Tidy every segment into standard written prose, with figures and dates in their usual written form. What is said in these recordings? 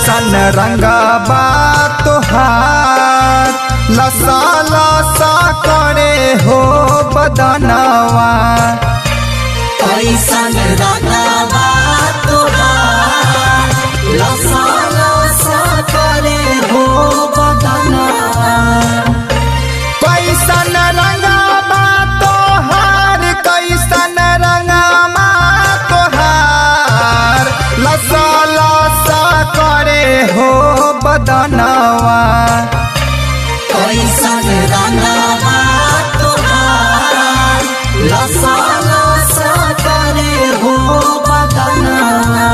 कैसन रंगबा तोहार लसा लसा करे हो बदनवा। कैसन रंगबा तोहार लसा लसा करे हो बदनवा। कैसन रंगबा तोहार कैसन रंगबा तोहार लसा लसा करे हो बदनवा। कैसन रंगबा तोहार लसा लसा करे हो बदनवा।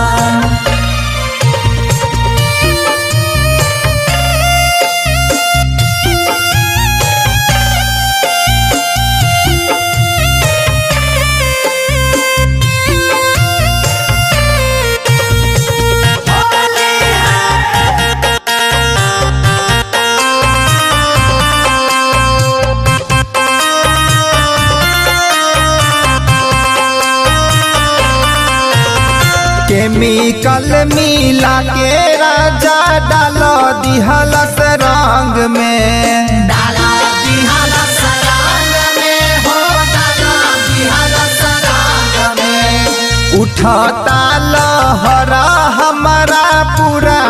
केमिकल मिला के राजा डाल दिहलस रंग में। डाला दिहलस रंग में हो डाला दिहलस रंग में। उठता लहरा हमारा पूरा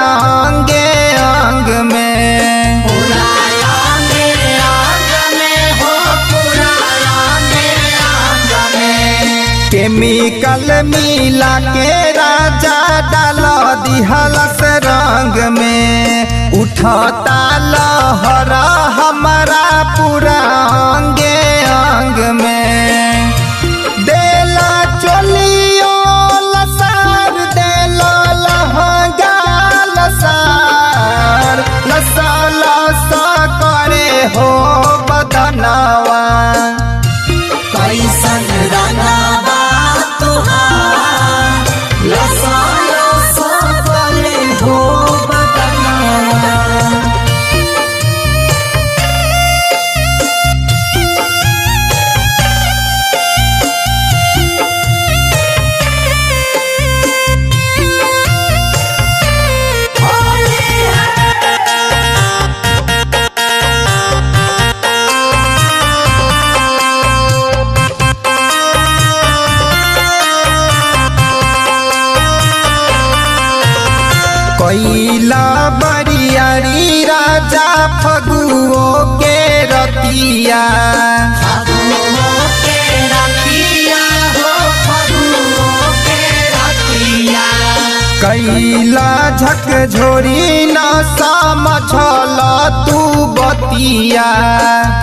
अंगे अंग में। पूरा अंगे अंग में हो पूरा अंगे अंग में। केमिकल मिला के राजा डाल दिहलस रंग में। उठता लहरा हमारा पूरा अंगे अंग में। देला चोलियो लसार देला लहंगा लसार लसा लसा करे हो बदनवा। कैसन रंगबा तोहार लसा लसा करे हो बदनवा। कैला बरियारी राजा फगुओ के रतिया। फगुओ के रतिया हो फगुओ के रतिया। कैला झकझोरी न समझल तू बतिया।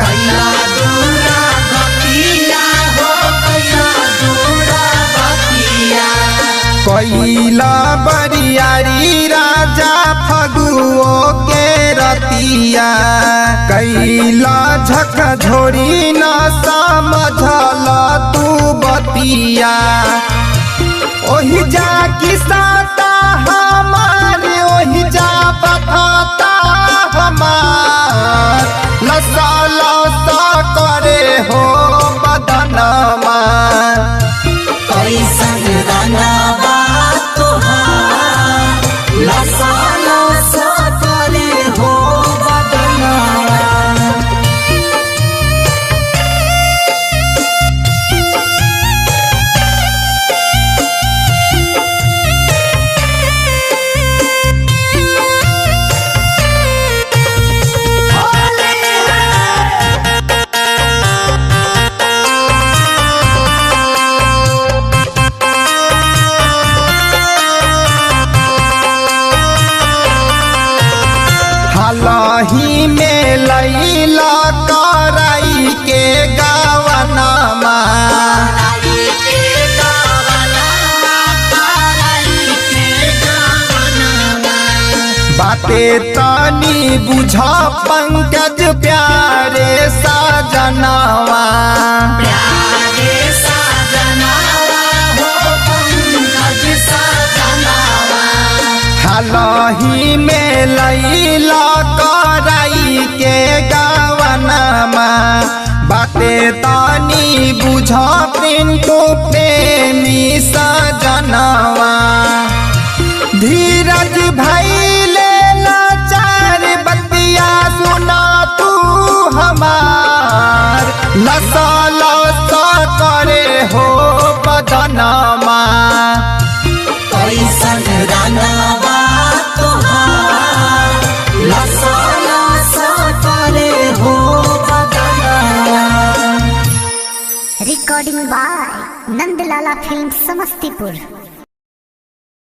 कैला दूरा बतिया हो कैला दूरा बतिया। कैला बरियारी राजा फगुओ के रतिया। कैला झकझोरी न समझल तू बतिया। ओहि जा किसाता हमार ओहि जा बथाता हमार लसा लसा करे हो बदनवा। कैसन रंगबा तोहार लसा लसा करे हो बदनवा। हालही में लैला कराई के गावनमा। बाते तनी बुझा पंकज प्यारे साजनवा। प्यारे साजनवा हो पंकज साजनवा। हालही में लैला कराई के गावनमा। बाते तानी बुझा पिंटू प्रेमी सजनवा। धीरज भैल माला फिल्म समस्तीपुर।